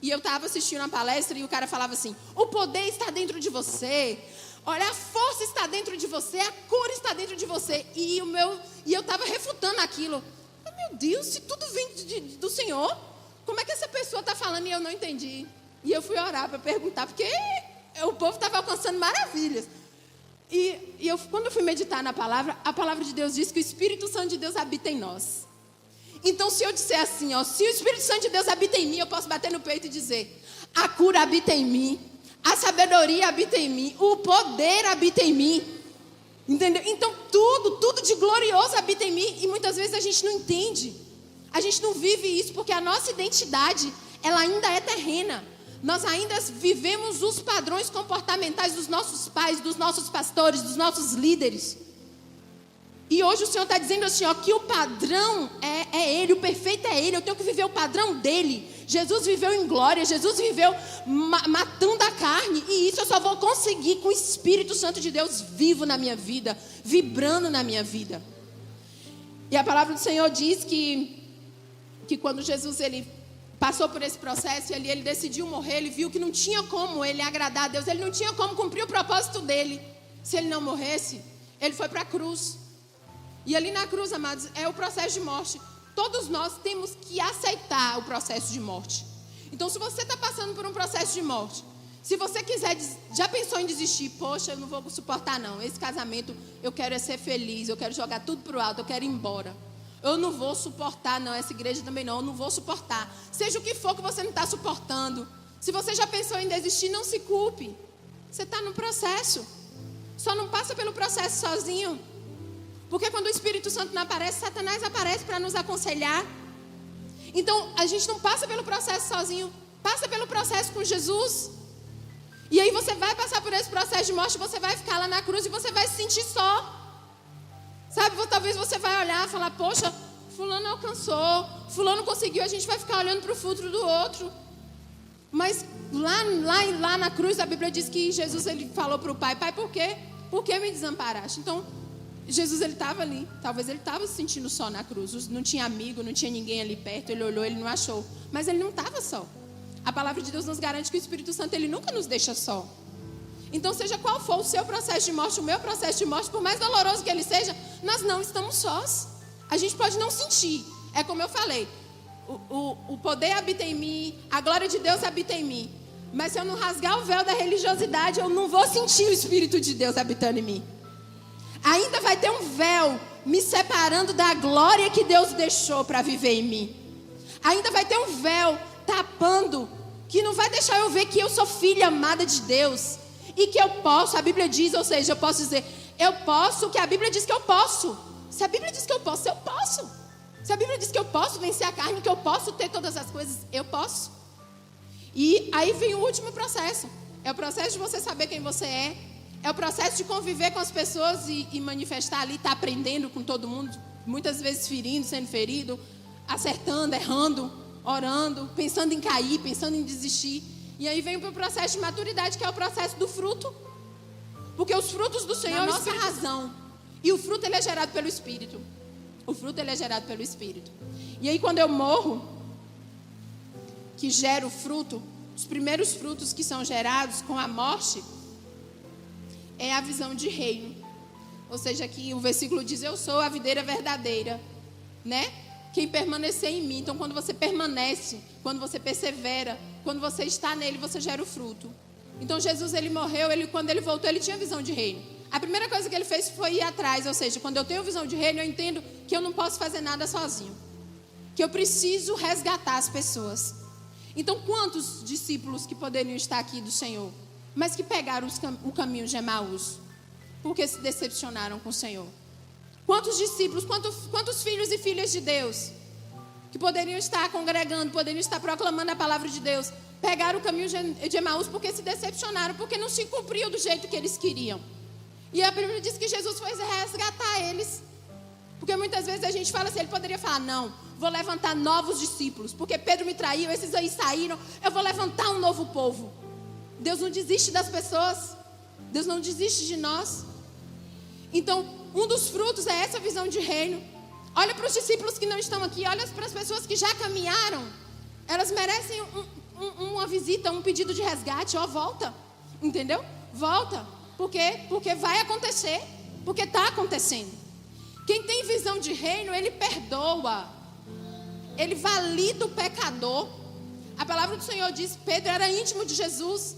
E eu estava assistindo uma palestra e o cara falava assim, o poder está dentro de você. Olha, a força está dentro de você, a cura está dentro de você. E eu estava refutando aquilo. Meu Deus, se tudo vem do Senhor, como é que essa pessoa está falando e eu não entendi? E eu fui orar para perguntar, porque o povo estava alcançando maravilhas. Quando eu fui meditar na palavra, a palavra de Deus diz que o Espírito Santo de Deus habita em nós. Então, se eu disser assim, se o Espírito Santo de Deus habita em mim, eu posso bater no peito e dizer, a cura habita em mim. A sabedoria habita em mim, o poder habita em mim. Entendeu? Então tudo de glorioso habita em mim. E muitas vezes a gente não entende. A gente não vive isso porque a nossa identidade, ela ainda é terrena. Nós ainda vivemos os padrões comportamentais dos nossos pais, dos nossos pastores, dos nossos líderes. E hoje o Senhor está dizendo assim, ó, que o padrão é Ele, o perfeito é Ele. Eu tenho que viver o padrão dEle. Jesus viveu em glória, Jesus viveu matando a carne. E isso eu só vou conseguir com o Espírito Santo de Deus vivo na minha vida, vibrando na minha vida. E a palavra do Senhor diz que quando Jesus ele passou por esse processo e ali ele decidiu morrer, ele viu que não tinha como ele agradar a Deus, ele não tinha como cumprir o propósito dele. Se ele não morresse, ele foi para a cruz. E ali na cruz, amados, é o processo de morte. Todos nós temos que aceitar o processo de morte. Então, se você está passando por um processo de morte, se você quiser, já pensou em desistir, poxa, eu não vou suportar não, esse casamento eu quero ser feliz, eu quero jogar tudo para o alto, eu quero ir embora. Eu não vou suportar não, essa igreja também não, eu não vou suportar. Seja o que for que você não está suportando. Se você já pensou em desistir, não se culpe. Você está no processo. Só não passa pelo processo sozinho. Porque quando o Espírito Santo não aparece, Satanás aparece para nos aconselhar. Então, a gente não passa pelo processo sozinho, passa pelo processo com Jesus. E aí você vai passar por esse processo de morte, você vai ficar lá na cruz e você vai se sentir só. Sabe, talvez você vai olhar e falar, poxa, fulano alcançou, fulano conseguiu, a gente vai ficar olhando para o futuro do outro. Mas lá na cruz, a Bíblia diz que Jesus ele falou para o Pai, Pai, por quê? Por que me desamparaste? Então, Jesus ele estava ali, talvez ele estava se sentindo só na cruz, não tinha amigo, não tinha ninguém ali perto, ele olhou, ele não achou, mas ele não estava só. A palavra de Deus nos garante que o Espírito Santo ele nunca nos deixa só. Então seja qual for o seu processo de morte, o meu processo de morte, por mais doloroso que ele seja, nós não estamos sós. A gente pode não sentir, é como eu falei, o poder habita em mim, a glória de Deus habita em mim, mas se eu não rasgar o véu da religiosidade, eu não vou sentir o Espírito de Deus habitando em mim. Ainda vai ter um véu me separando da glória que Deus deixou para viver em mim. Ainda vai ter um véu tapando, que não vai deixar eu ver que eu sou filha amada de Deus. E que eu posso, a Bíblia diz, ou seja, eu posso dizer, eu posso, que a Bíblia diz que eu posso. Se a Bíblia diz que eu posso, eu posso. Se a Bíblia diz que eu posso vencer a carne, que eu posso ter todas as coisas, eu posso. E aí vem o último processo. É o processo de você saber quem você é. É o processo de conviver com as pessoas e manifestar ali, estar aprendendo com todo mundo. Muitas vezes ferindo, sendo ferido, acertando, errando, orando, pensando em cair, pensando em desistir. E aí vem para o processo de maturidade, que é o processo do fruto. Porque os frutos do Senhor é a nossa razão. E o fruto ele é gerado pelo Espírito. O fruto ele é gerado pelo Espírito. E aí quando eu morro, que gera o fruto, os primeiros frutos que são gerados com a morte, é a visão de reino. Ou seja, aqui o versículo diz, eu sou a videira verdadeira, né? Quem permanecer em mim. Então quando você permanece, quando você persevera, quando você está nele, você gera o fruto. Então Jesus ele morreu, quando ele voltou, ele tinha visão de reino. A primeira coisa que ele fez foi ir atrás. Ou seja, quando eu tenho visão de reino, eu entendo que eu não posso fazer nada sozinho, que eu preciso resgatar as pessoas. Então quantos discípulos que poderiam estar aqui do Senhor, mas que pegaram o caminho de Emaús, porque se decepcionaram com o Senhor? Quantos discípulos, quantos filhos e filhas de Deus, que poderiam estar congregando, poderiam estar proclamando a palavra de Deus, pegaram o caminho de Emaús porque se decepcionaram, porque não se cumpriu do jeito que eles queriam. E a Bíblia diz que Jesus foi resgatar eles. Porque muitas vezes a gente fala assim, ele poderia falar, não, vou levantar novos discípulos, porque Pedro me traiu, esses aí saíram, eu vou levantar um novo povo. Deus não desiste das pessoas. Deus não desiste de nós. Então, um dos frutos é essa visão de reino. Olha para os discípulos que não estão aqui. Olha para as pessoas que já caminharam. Elas merecem uma visita, um pedido de resgate. Ó, volta. Entendeu? Volta. Por quê? Porque vai acontecer. Porque está acontecendo. Quem tem visão de reino, ele perdoa. Ele valida o pecador. A palavra do Senhor diz, Pedro era íntimo de Jesus.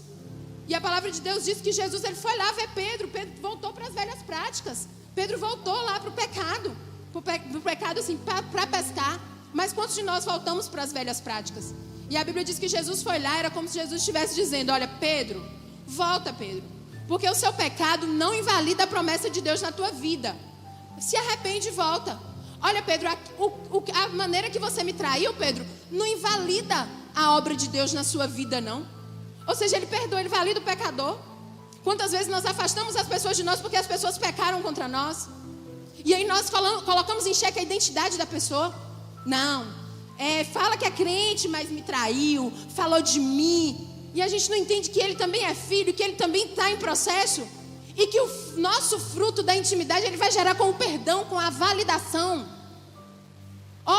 E a palavra de Deus diz que Jesus ele foi lá ver Pedro. Pedro voltou para as velhas práticas. Pedro voltou lá para o pecado. Para o pecado assim, para pescar. Mas quantos de nós voltamos para as velhas práticas? E a Bíblia diz que Jesus foi lá, era como se Jesus estivesse dizendo, olha Pedro, volta Pedro. Porque o seu pecado não invalida a promessa de Deus na tua vida. Se arrepende e volta. Olha, Pedro, a maneira que você me traiu, Pedro, não invalida a obra de Deus na sua vida, não. Ou seja, ele perdoa, ele valida o pecador. Quantas vezes nós afastamos as pessoas de nós porque as pessoas pecaram contra nós? E aí nós colocamos em xeque a identidade da pessoa. Não, fala que é crente, mas me traiu, falou de mim. E a gente não entende que ele também é filho, que ele também está em processo. E que o nosso fruto da intimidade, ele vai gerar com o perdão, com a validação.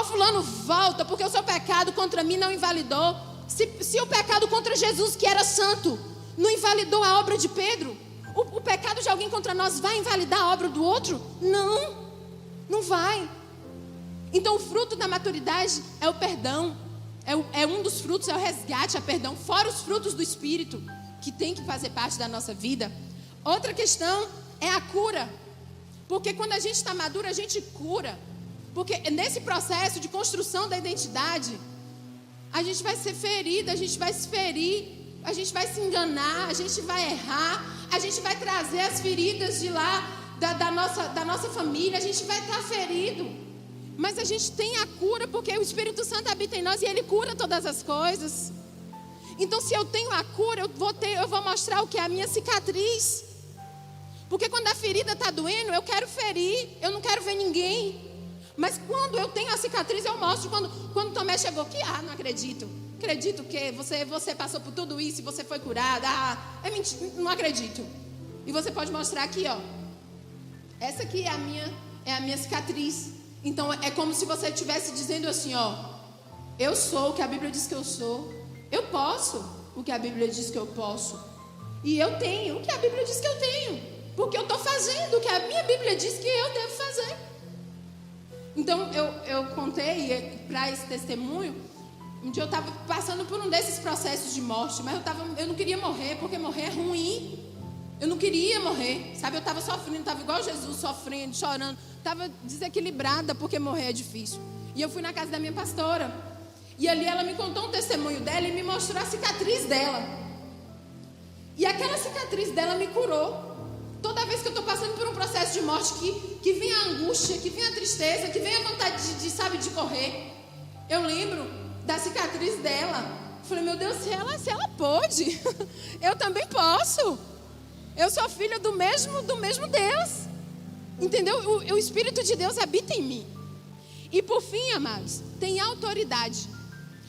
Fulano, volta, porque o seu pecado contra mim não invalidou. Se o pecado contra Jesus, que era santo, não invalidou a obra de Pedro, o pecado de alguém contra nós vai invalidar a obra do outro? Não vai. Então o fruto da maturidade é o perdão. É um dos frutos, é o resgate, é o perdão. Fora os frutos do Espírito, que tem que fazer parte da nossa vida. Outra questão é a cura. Porque quando a gente está maduro, a gente cura. Porque nesse processo de construção da identidade, a gente vai ser ferida, a gente vai se ferir, a gente vai se enganar, a gente vai errar, a gente vai trazer as feridas de lá, da nossa família, a gente vai estar ferido. Mas a gente tem a cura, porque o Espírito Santo habita em nós e Ele cura todas as coisas. Então, se eu tenho a cura, eu vou mostrar o que é a minha cicatriz. Porque quando a ferida está doendo, eu quero ferir, eu não quero ver ninguém. Mas quando eu tenho a cicatriz, eu mostro. Quando Tomé chegou aqui, não acredito. Acredito que você passou por tudo isso e você foi curada. É mentira, não acredito. E você pode mostrar aqui, ó. Essa aqui é a minha cicatriz. Então é como se você estivesse dizendo assim, ó. Eu sou o que a Bíblia diz que eu sou. Eu posso o que a Bíblia diz que eu posso. E eu tenho o que a Bíblia diz que eu tenho. Porque eu estou fazendo o que a minha Bíblia diz que eu devo fazer. Então eu contei para esse testemunho. Um dia eu estava passando por um desses processos de morte. Mas eu não queria morrer, porque morrer é ruim. Eu não queria morrer, sabe? Eu estava sofrendo, estava igual Jesus, sofrendo, chorando. Estava desequilibrada, porque morrer é difícil. E eu fui na casa da minha pastora. E ali ela me contou um testemunho dela e me mostrou a cicatriz dela. E aquela cicatriz dela me curou. Toda vez que eu estou passando por um processo de morte, que vem a angústia, que vem a tristeza, que vem a vontade de correr, eu lembro da cicatriz dela. Falei, meu Deus, se ela pôde, eu também posso. Eu sou filha do mesmo Deus. Entendeu? O Espírito de Deus habita em mim. E por fim, amados, tem autoridade.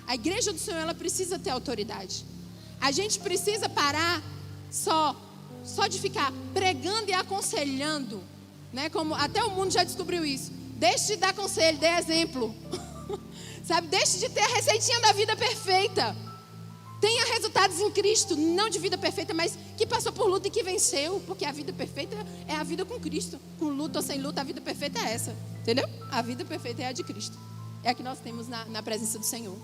A igreja do Senhor, ela precisa ter autoridade. A gente precisa parar só de ficar pregando e aconselhando, né? Como até o mundo já descobriu isso. Deixe de dar conselho, dê exemplo. Sabe? Deixe de ter a receitinha da vida perfeita. Tenha resultados em Cristo, não de vida perfeita, mas que passou por luta e que venceu. Porque a vida perfeita é a vida com Cristo. Com luta ou sem luta, a vida perfeita é essa. Entendeu? A vida perfeita é a de Cristo. É a que nós temos na presença do Senhor.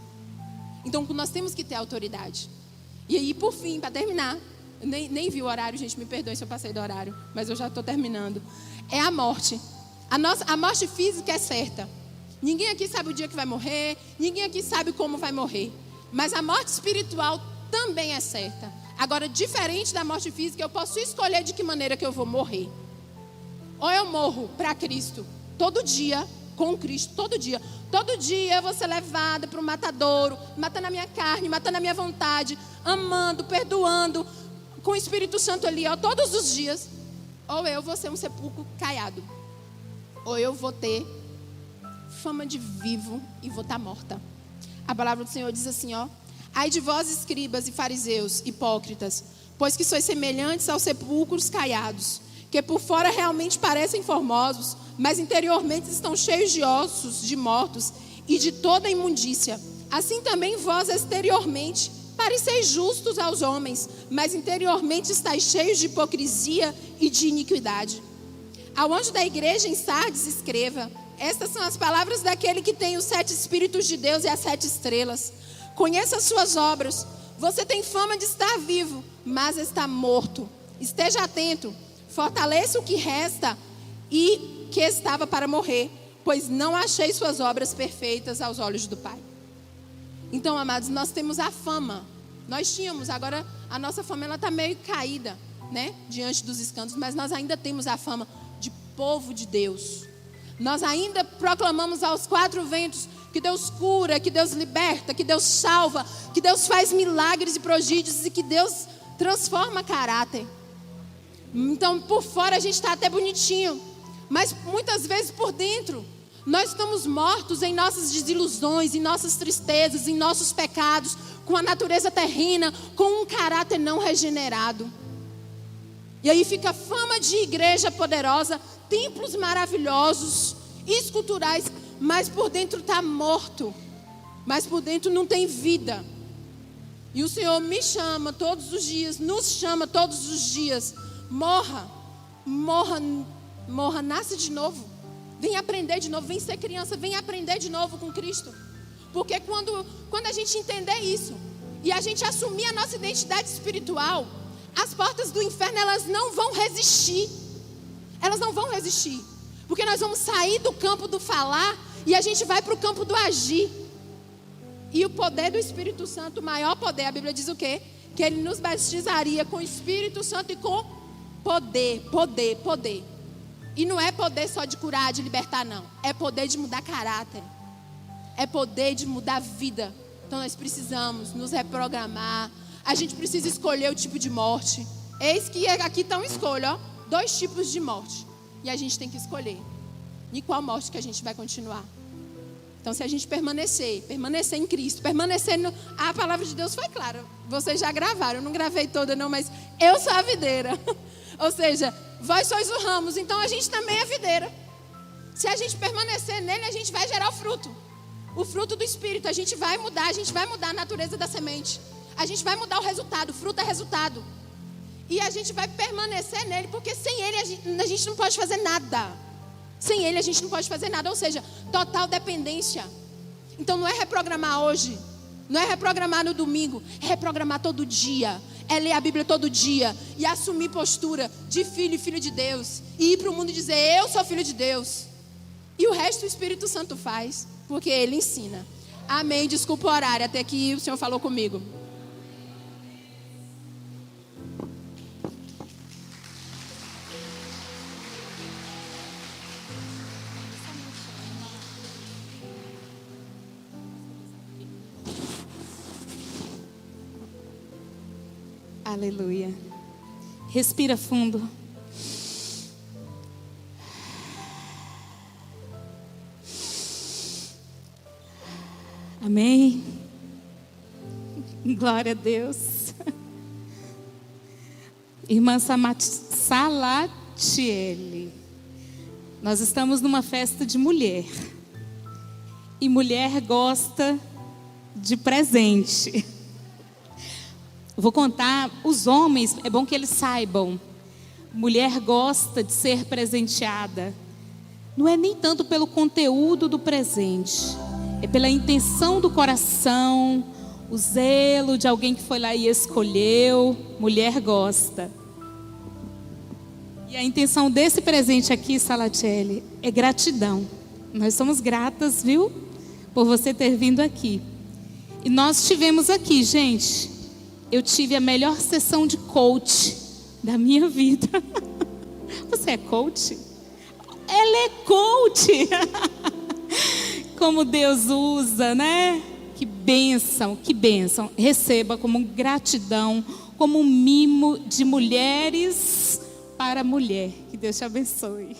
Então nós temos que ter autoridade. E aí, por fim, para terminar, nem vi o horário, gente, me perdoe se eu passei do horário, mas eu já estou terminando. É a morte. A morte física é certa. Ninguém aqui sabe o dia que vai morrer, ninguém aqui sabe como vai morrer. Mas a morte espiritual também é certa. Agora, diferente da morte física, eu posso escolher de que maneira que eu vou morrer. Ou eu morro para Cristo, todo dia, com Cristo, todo dia. Todo dia eu vou ser levada para o matadouro, matando a minha carne, matando a minha vontade, amando, perdoando, com o Espírito Santo ali, ó, todos os dias. Ou eu vou ser um sepulcro caiado. Ou eu vou ter fama de vivo e vou estar morta. A palavra do Senhor diz assim, ó. Ai de vós, escribas e fariseus, hipócritas, pois que sois semelhantes aos sepulcros caiados, que por fora realmente parecem formosos, mas interiormente estão cheios de ossos de mortos e de toda imundícia. Assim também vós exteriormente pareceis justos aos homens, mas interiormente estáis cheios de hipocrisia e de iniquidade. Ao anjo da igreja em Sardes escreva: estas são as palavras daquele que tem os 7 Espíritos de Deus e as 7 estrelas. Conheça as suas obras. Você tem fama de estar vivo, mas está morto. Esteja atento. Fortaleça o que resta e que estava para morrer, pois não achei suas obras perfeitas aos olhos do Pai. Então, amados, nós temos a fama. Nós tínhamos, agora a nossa fama está meio caída. né, diante dos escândalos, mas nós ainda temos a fama de povo de Deus. Nós ainda proclamamos aos quatro ventos que Deus cura, que Deus liberta, que Deus salva, que Deus faz milagres e prodígios e que Deus transforma caráter. Então, por fora a gente está até bonitinho, mas muitas vezes por dentro nós estamos mortos em nossas desilusões, em nossas tristezas, em nossos pecados, com a natureza terrena, com um caráter não regenerado. E aí fica fama de igreja poderosa, templos maravilhosos, esculturais, mas por dentro está morto, mas por dentro não tem vida. E o Senhor me chama todos os dias, nos chama todos os dias: morra, morra, morra, nasce de novo, vem aprender de novo, vem ser criança, vem aprender de novo com Cristo. Porque quando a gente entender isso e a gente assumir a nossa identidade espiritual, as portas do inferno, elas não vão resistir. Elas não vão resistir. Porque nós vamos sair do campo do falar e a gente vai para o campo do agir. E o poder do Espírito Santo, o maior poder, a Bíblia diz o quê? Que Ele nos batizaria com o Espírito Santo e com poder, poder, poder. E não é poder só de curar, de libertar, não. É poder de mudar caráter. É poder de mudar vida. Então nós precisamos nos reprogramar. A gente precisa escolher o tipo de morte. Eis que aqui está uma escolha, ó. 2 tipos de morte. E a gente tem que escolher. E qual morte que a gente vai continuar? Então, se a gente permanecer em Cristo, permanecer no... A palavra de Deus foi clara. Vocês já gravaram, eu não gravei toda não, mas eu sou a videira. Ou seja, vós sois o ramos, então a gente também é a videira. Se a gente permanecer nele, a gente vai gerar o fruto. O fruto do Espírito, a gente vai mudar a natureza da semente. A gente vai mudar o resultado, o fruto é resultado. E a gente vai permanecer nele, porque sem ele a gente não pode fazer nada. Sem ele a gente não pode fazer nada, ou seja, total dependência. Então não é reprogramar hoje, não é reprogramar no domingo, é reprogramar todo dia. É ler a Bíblia todo dia e assumir postura de filho e filho de Deus. E ir para o mundo e dizer: eu sou filho de Deus. E o resto o Espírito Santo faz, porque Ele ensina. Amém, desculpa o horário, até que o Senhor falou comigo. Aleluia. Respira fundo. Amém. Glória a Deus. Irmã Salatiele, nós estamos numa festa de mulher. E mulher gosta de presente. Vou contar, os homens, é bom que eles saibam. Mulher gosta de ser presenteada. Não é nem tanto pelo conteúdo do presente. É pela intenção do coração, o zelo de alguém que foi lá e escolheu. Mulher gosta. E a intenção desse presente aqui, Salatiele, é gratidão. Nós somos gratas, viu? Por você ter vindo aqui. E nós tivemos aqui, gente... Eu tive a melhor sessão de coach da minha vida. Você é coach? Ela é coach. Como Deus usa, né? Que bênção, que bênção. Receba como gratidão, como um mimo de mulheres para mulher. Que Deus te abençoe.